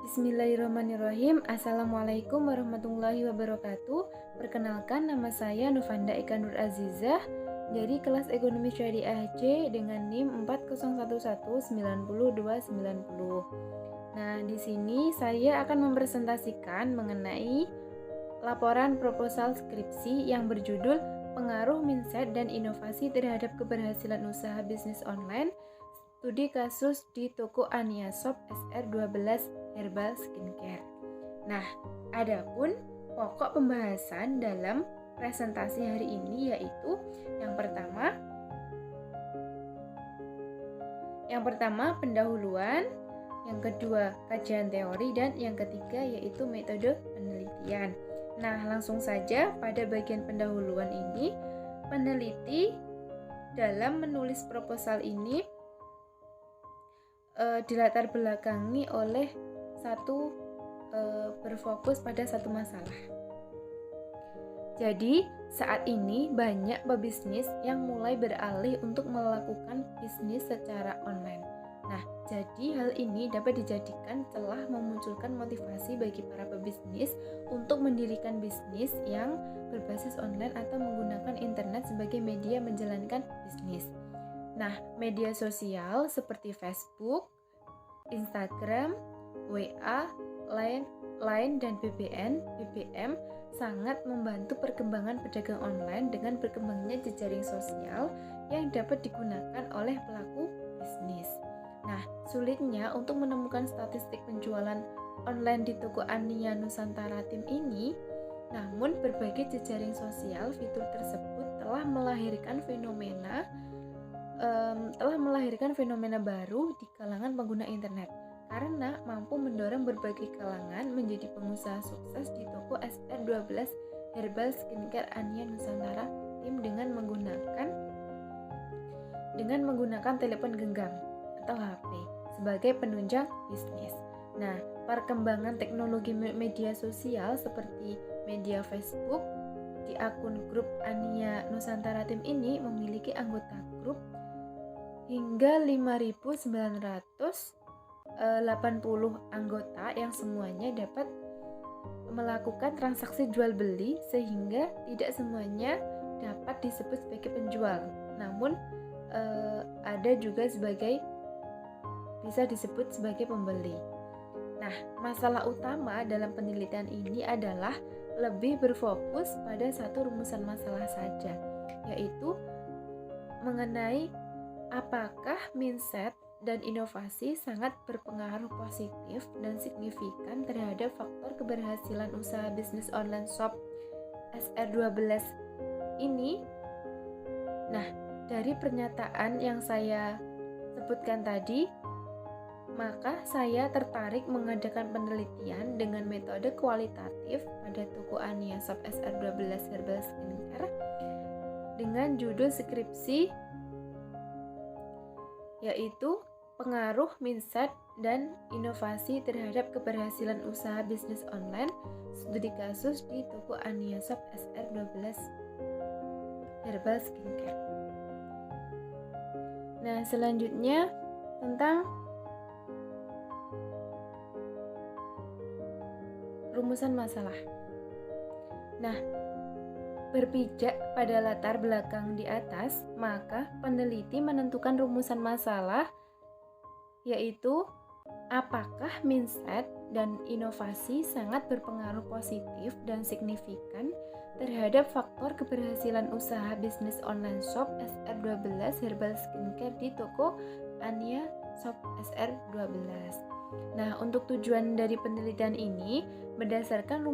Bismillahirrahmanirrahim. Assalamualaikum warahmatullahi wabarakatuh. Perkenalkan, nama saya Nufanda Eka Nur Azizah dari kelas Ekonomi Syariah C dengan NIM 4011902090. Nah, di sini saya akan mempresentasikan mengenai laporan proposal skripsi yang berjudul Pengaruh Mindset dan Inovasi Terhadap Keberhasilan Usaha Bisnis Online, Studi Kasus di Toko Ania Shop SR12 Herbal Skincare. Nah, adapun pokok pembahasan dalam presentasi hari ini yaitu yang pertama pendahuluan, yang kedua kajian teori, dan yang ketiga yaitu metode penelitian. Nah, langsung saja pada bagian pendahuluan ini, peneliti dalam menulis proposal ini dilatar belakangi oleh berfokus pada satu masalah. Jadi, saat ini banyak pebisnis yang mulai beralih untuk melakukan bisnis secara online. Nah, jadi hal ini dapat dijadikan celah memunculkan motivasi bagi para pebisnis untuk mendirikan bisnis yang berbasis online atau menggunakan internet sebagai media menjalankan bisnis. Nah, media sosial seperti Facebook, Instagram, WA, Line, dan BBM sangat membantu perkembangan pedagang online dengan berkembangnya jejaring sosial yang dapat digunakan oleh pelaku bisnis. Nah, sulitnya untuk menemukan statistik penjualan online di toko Ania Nusantara Tim ini, namun berbagai jejaring sosial fitur tersebut telah melahirkan fenomena baru di kalangan pengguna internet karena mampu mendorong berbagai kalangan menjadi pengusaha sukses di toko SR12 Herbal Skincare Ania Nusantara Tim dengan menggunakan telepon genggam atau HP sebagai penunjang bisnis. Nah, perkembangan teknologi media sosial seperti media Facebook di akun grup Ania Nusantara Tim ini memiliki anggota grup hingga 5.980 anggota yang semuanya dapat melakukan transaksi jual beli, sehingga tidak semuanya dapat disebut sebagai penjual, namun ada juga bisa disebut sebagai pembeli. Nah, masalah utama dalam penelitian ini adalah lebih berfokus pada satu rumusan masalah saja, yaitu mengenai apakah mindset dan inovasi sangat berpengaruh positif dan signifikan terhadap faktor keberhasilan usaha bisnis online shop SR12 ini. Nah, dari pernyataan yang saya sebutkan tadi, maka saya tertarik mengadakan penelitian dengan metode kualitatif pada toko Ania Shop SR12 Herbal Skincare dengan judul skripsi yaitu Pengaruh Mindset dan Inovasi Terhadap Keberhasilan Usaha Bisnis Online, Studi Kasus di Toko Ania Shop SR12 Herbal Skincare. Nah, selanjutnya tentang rumusan masalah. Nah, berpijak pada latar belakang di atas, maka peneliti menentukan rumusan masalah, yaitu apakah mindset dan inovasi sangat berpengaruh positif dan signifikan terhadap faktor keberhasilan usaha bisnis online shop SR12 Herbal Skincare di toko Ania Shop SR12. Nah, untuk tujuan dari penelitian ini berdasarkan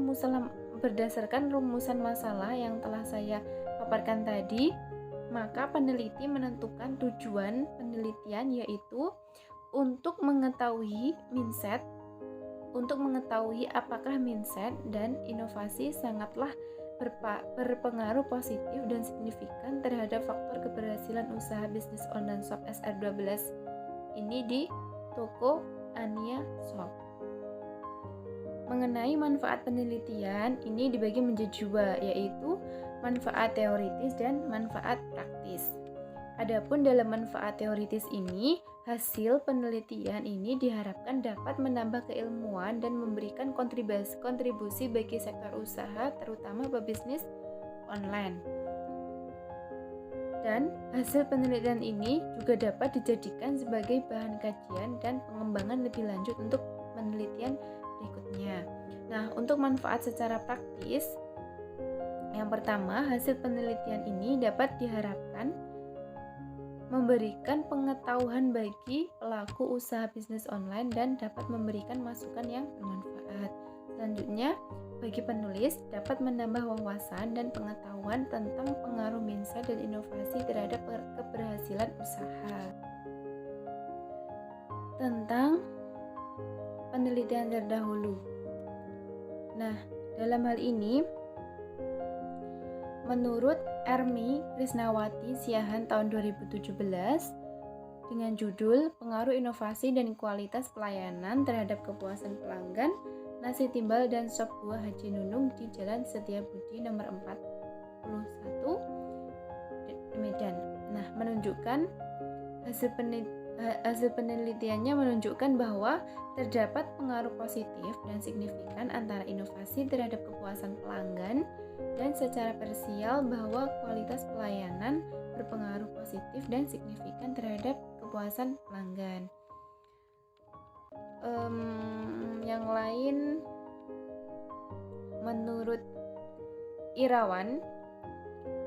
rumusan masalah yang telah saya paparkan tadi, maka peneliti menentukan tujuan penelitian yaitu untuk mengetahui apakah mindset dan inovasi sangatlah berpengaruh positif dan signifikan terhadap faktor keberhasilan usaha bisnis online shop SR12 ini di toko Ania Shop. Mengenai manfaat penelitian ini dibagi menjadi dua, yaitu manfaat teoritis dan manfaat praktis. Adapun dalam manfaat teoritis ini, hasil penelitian ini diharapkan dapat menambah keilmuan dan memberikan kontribusi bagi sektor usaha, terutama pebisnis online. Dan hasil penelitian ini juga dapat dijadikan sebagai bahan kajian dan pengembangan lebih lanjut untuk penelitian berikutnya. Nah, untuk manfaat secara praktis, yang pertama, hasil penelitian ini dapat diharapkan memberikan pengetahuan bagi pelaku usaha bisnis online dan dapat memberikan masukan yang bermanfaat. Selanjutnya, bagi penulis dapat menambah wawasan dan pengetahuan tentang pengaruh mindset dan inovasi terhadap keberhasilan usaha. Tentang penelitian terdahulu. Nah, dalam hal ini, menurut Ermi Krisnawati Siahan tahun 2017 dengan judul Pengaruh Inovasi dan Kualitas Pelayanan Terhadap Kepuasan Pelanggan, Nasi Timbal dan Sop Buah Haji Nunung di Jalan Setiabudi nomor 41 Medan. Nah, menunjukkan hasil penelitiannya menunjukkan bahwa terdapat pengaruh positif dan signifikan antara inovasi terhadap kepuasan pelanggan dan secara parsial bahwa kualitas pelayanan berpengaruh positif dan signifikan terhadap kepuasan pelanggan. Yang lain, menurut Irawan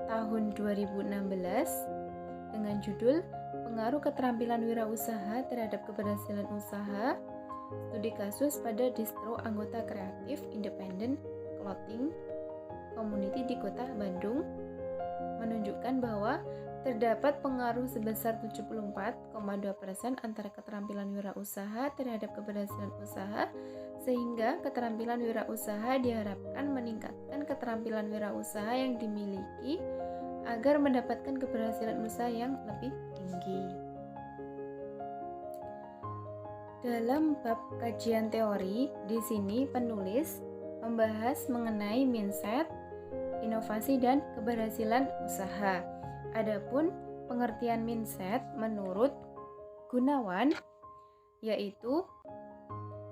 tahun 2016 dengan judul Pengaruh Keterampilan Wirausaha Terhadap Keberhasilan Usaha, studi kasus pada distro anggota kreatif independen clothing community di Kota Bandung menunjukkan bahwa terdapat pengaruh sebesar 74,2% antara keterampilan wirausaha terhadap keberhasilan usaha, sehingga keterampilan wirausaha diharapkan meningkatkan keterampilan wirausaha yang dimiliki agar mendapatkan keberhasilan usaha yang lebih tinggi. Dalam bab kajian teori, di sini penulis membahas mengenai mindset, inovasi, dan keberhasilan usaha. Adapun pengertian mindset menurut Gunawan, yaitu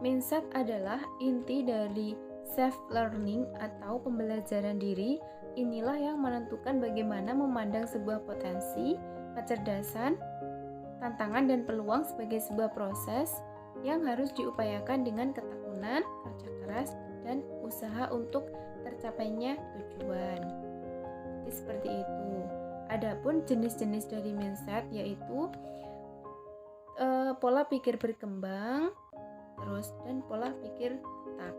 mindset adalah inti dari self-learning atau pembelajaran diri. Inilah yang menentukan bagaimana memandang sebuah potensi, kecerdasan, tantangan, dan peluang sebagai sebuah proses yang harus diupayakan dengan ketekunan, kerja keras, dan usaha untuk tercapainya tujuan. Jadi seperti itu. Adapun jenis-jenis dari mindset yaitu pola pikir berkembang, dan pola pikir tetap.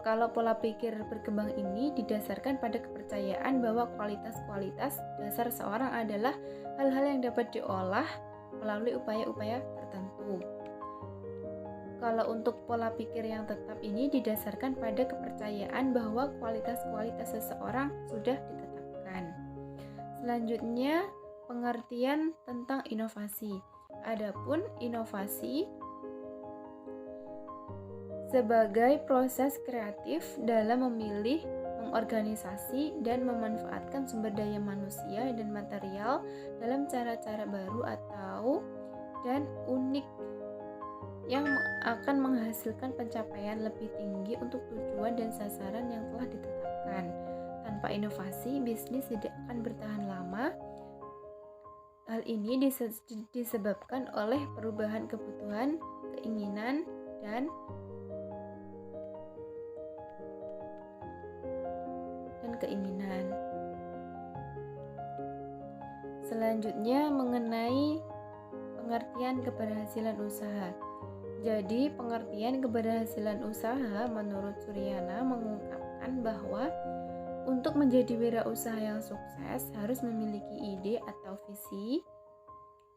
Kalau pola pikir berkembang ini didasarkan pada kepercayaan bahwa kualitas-kualitas dasar seorang adalah hal-hal yang dapat diolah melalui upaya-upaya tertentu. Kalau untuk pola pikir yang tetap ini didasarkan pada kepercayaan bahwa kualitas-kualitas seseorang sudah ditetapkan. Selanjutnya, pengertian tentang inovasi. Adapun inovasi sebagai proses kreatif dalam memilih, mengorganisasi, dan memanfaatkan sumber daya manusia dan material dalam cara-cara baru dan unik yang akan menghasilkan pencapaian lebih tinggi untuk tujuan dan sasaran yang telah ditetapkan. Tanpa inovasi, bisnis tidak akan bertahan lama. Hal ini disebabkan oleh perubahan kebutuhan, keinginan, dan keinginan. Selanjutnya mengenai pengertian keberhasilan usaha. Jadi, pengertian keberhasilan usaha menurut Suryana mengungkapkan bahwa untuk menjadi wirausaha yang sukses harus memiliki ide atau visi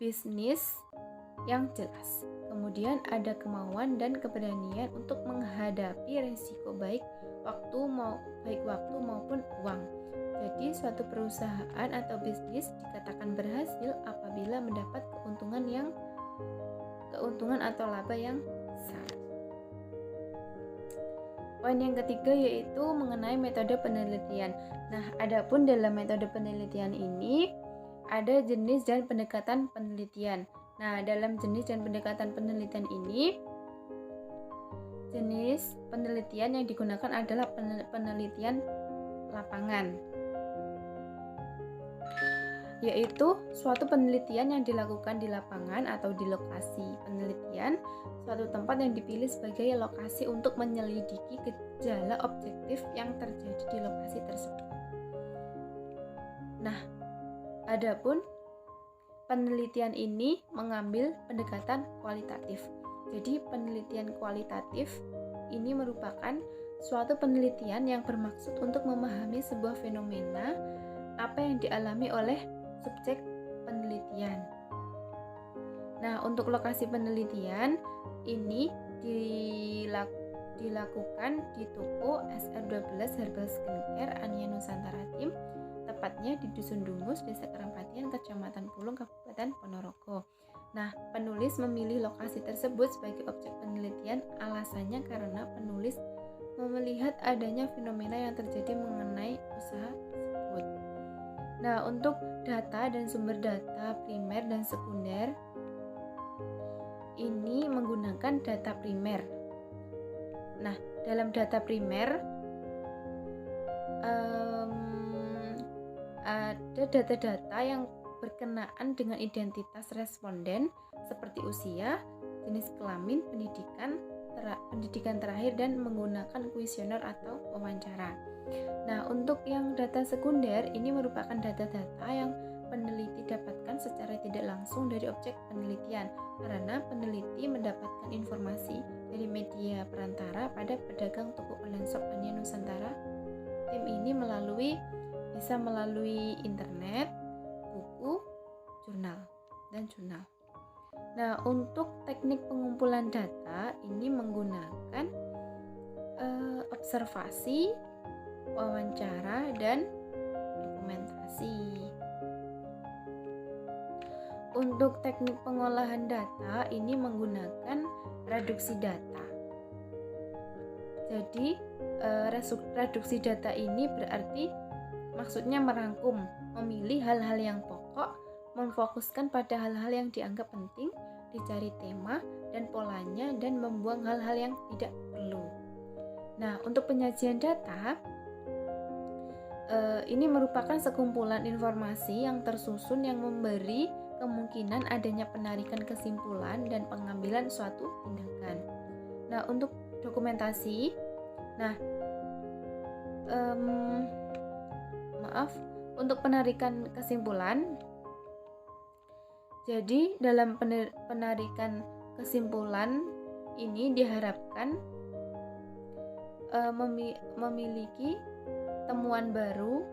bisnis yang jelas. Kemudian ada kemauan dan keberanian untuk menghadapi resiko baik waktu maupun uang. Jadi, suatu perusahaan atau bisnis dikatakan berhasil apabila mendapat keuntungan atau laba yang besar. Poin yang ketiga yaitu mengenai metode penelitian. Nah, adapun dalam metode penelitian ini ada jenis dan pendekatan penelitian. Nah, dalam jenis dan pendekatan penelitian ini, jenis penelitian yang digunakan adalah penelitian lapangan, yaitu suatu penelitian yang dilakukan di lapangan atau di lokasi penelitian, suatu tempat yang dipilih sebagai lokasi untuk menyelidiki gejala objektif yang terjadi di lokasi tersebut. Nah, adapun penelitian ini mengambil pendekatan kualitatif. Jadi, penelitian kualitatif ini merupakan suatu penelitian yang bermaksud untuk memahami sebuah fenomena apa yang dialami oleh subjek penelitian. Nah, untuk lokasi penelitian ini dilakukan di toko SR12 Herbal Skincare Ania Nusantara Tim, tepatnya di Dusun Dungus, Desa Kerampatian, Kecamatan Pulung, Kabupaten Ponorogo. Nah, penulis memilih lokasi tersebut sebagai objek penelitian alasannya karena penulis melihat adanya fenomena yang terjadi mengenai usaha tersebut. Nah, untuk data dan sumber data primer dan sekunder ini menggunakan data primer. Nah, dalam data primer ada data-data yang berkenaan dengan identitas responden seperti usia, jenis kelamin, pendidikan terakhir, dan menggunakan kuesioner atau wawancara. Nah, untuk yang data sekunder ini merupakan data-data yang peneliti dapatkan secara tidak langsung dari objek penelitian karena peneliti mendapatkan informasi dari media perantara pada pedagang toko online shop Ania Nusantara. Tim ini bisa melalui internet, buku, jurnal. Nah, untuk teknik pengumpulan data ini menggunakan observasi, wawancara, dan dokumentasi. Untuk teknik pengolahan data ini menggunakan reduksi data. Jadi, reduksi data ini berarti maksudnya merangkum, memilih hal-hal yang pokok, memfokuskan pada hal-hal yang dianggap penting, dicari tema dan polanya, dan membuang hal-hal yang tidak perlu. Nah, untuk penyajian data, ini merupakan sekumpulan informasi yang tersusun yang memberi kemungkinan adanya penarikan kesimpulan dan pengambilan suatu tindakan. Nah, untuk dokumentasi, untuk penarikan kesimpulan. Jadi, dalam penarikan kesimpulan ini diharapkan memiliki temuan baru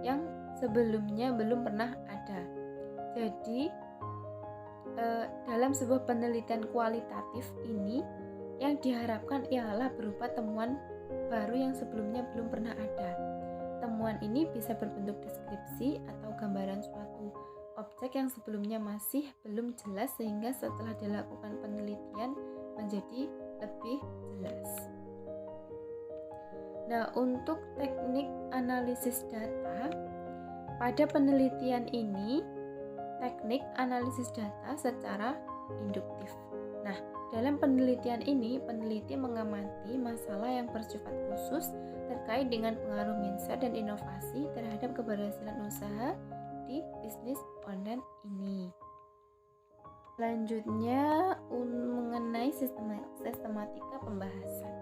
yang sebelumnya belum pernah ada. Jadi, dalam sebuah penelitian kualitatif ini yang diharapkan ialah berupa temuan baru yang sebelumnya belum pernah ada. Temuan ini bisa berbentuk deskripsi atau gambaran suatu objek yang sebelumnya masih belum jelas sehingga setelah dilakukan penelitian menjadi lebih jelas. Nah, untuk teknik analisis data, pada penelitian ini teknik analisis data secara induktif. Nah, dalam penelitian ini, peneliti mengamati masalah yang bersifat khusus terkait dengan pengaruh mindset dan inovasi terhadap keberhasilan usaha di bisnis online ini. Selanjutnya, mengenai sistematika pembahasan.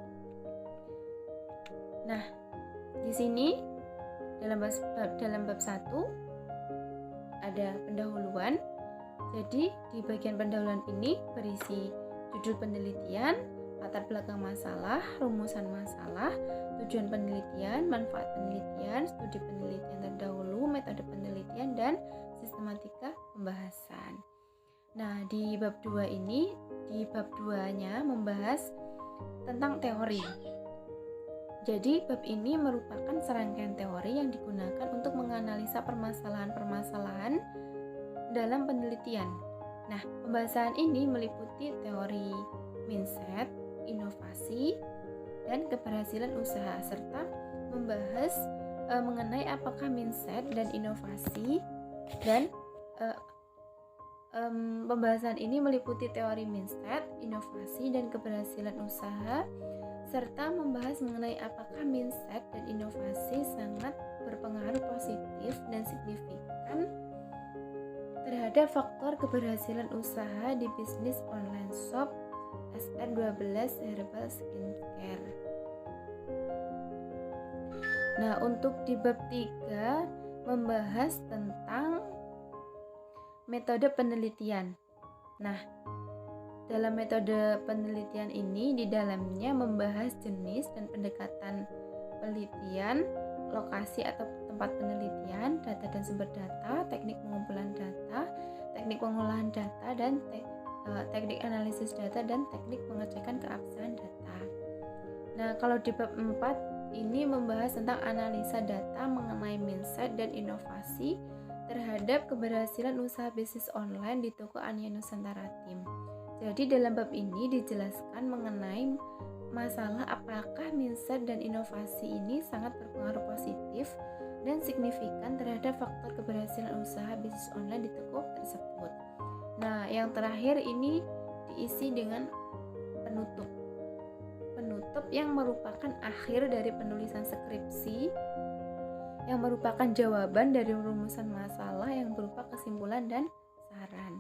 Nah, di sini dalam bab 1 ada pendahuluan. Jadi, di bagian pendahuluan ini berisi judul penelitian, latar belakang masalah, rumusan masalah, tujuan penelitian, manfaat penelitian, studi penelitian terdahulu, metode penelitian, dan sistematika pembahasan. Nah, di bab 2 ini, di bab 2-nya membahas tentang teori. Jadi, bab ini merupakan serangkaian teori yang digunakan untuk menganalisa permasalahan-permasalahan dalam penelitian. Nah, pembahasan ini meliputi teori mindset, inovasi, dan keberhasilan usaha, serta membahas mengenai apakah mindset dan inovasi. Dan pembahasan ini meliputi teori mindset, inovasi, dan keberhasilan usaha, serta membahas mengenai apakah mindset dan inovasi sangat berpengaruh positif dan signifikan terhadap faktor keberhasilan usaha di bisnis online shop SR12 Herbal Skincare. Nah, untuk di bab 3 membahas tentang metode penelitian. Nah, dalam metode penelitian ini di dalamnya membahas jenis dan pendekatan penelitian, lokasi atau tempat penelitian, data dan sumber data, teknik pengumpulan data, teknik pengolahan data, dan teknik analisis data, dan teknik pengecekan keabsahan data. Nah, kalau di bab 4 ini membahas tentang analisa data mengenai mindset dan inovasi terhadap keberhasilan usaha bisnis online di toko Ania Nusantara Tim. Jadi dalam bab ini dijelaskan mengenai masalah apakah mindset dan inovasi ini sangat berpengaruh positif dan signifikan terhadap faktor keberhasilan usaha bisnis online di toko tersebut. Nah, yang terakhir ini diisi dengan penutup yang merupakan akhir dari penulisan skripsi, yang merupakan jawaban dari rumusan masalah yang berupa kesimpulan dan saran.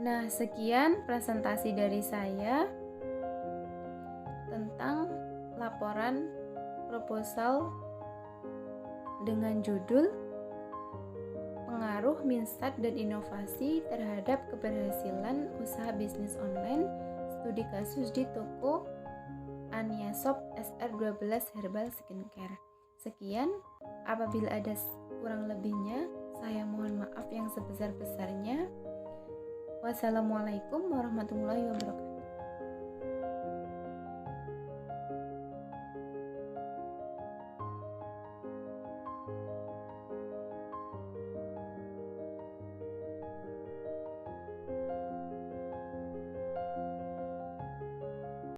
Nah, sekian presentasi dari saya tentang laporan proposal dengan judul Pengaruh Mindset dan Inovasi terhadap Keberhasilan Usaha Bisnis Online, Studi Kasus di Toko Ania Shop SR12 Herbal Skincare. Sekian, apabila ada kurang lebihnya, saya mohon maaf yang sebesar-besarnya. Wassalamualaikum warahmatullahi wabarakatuh.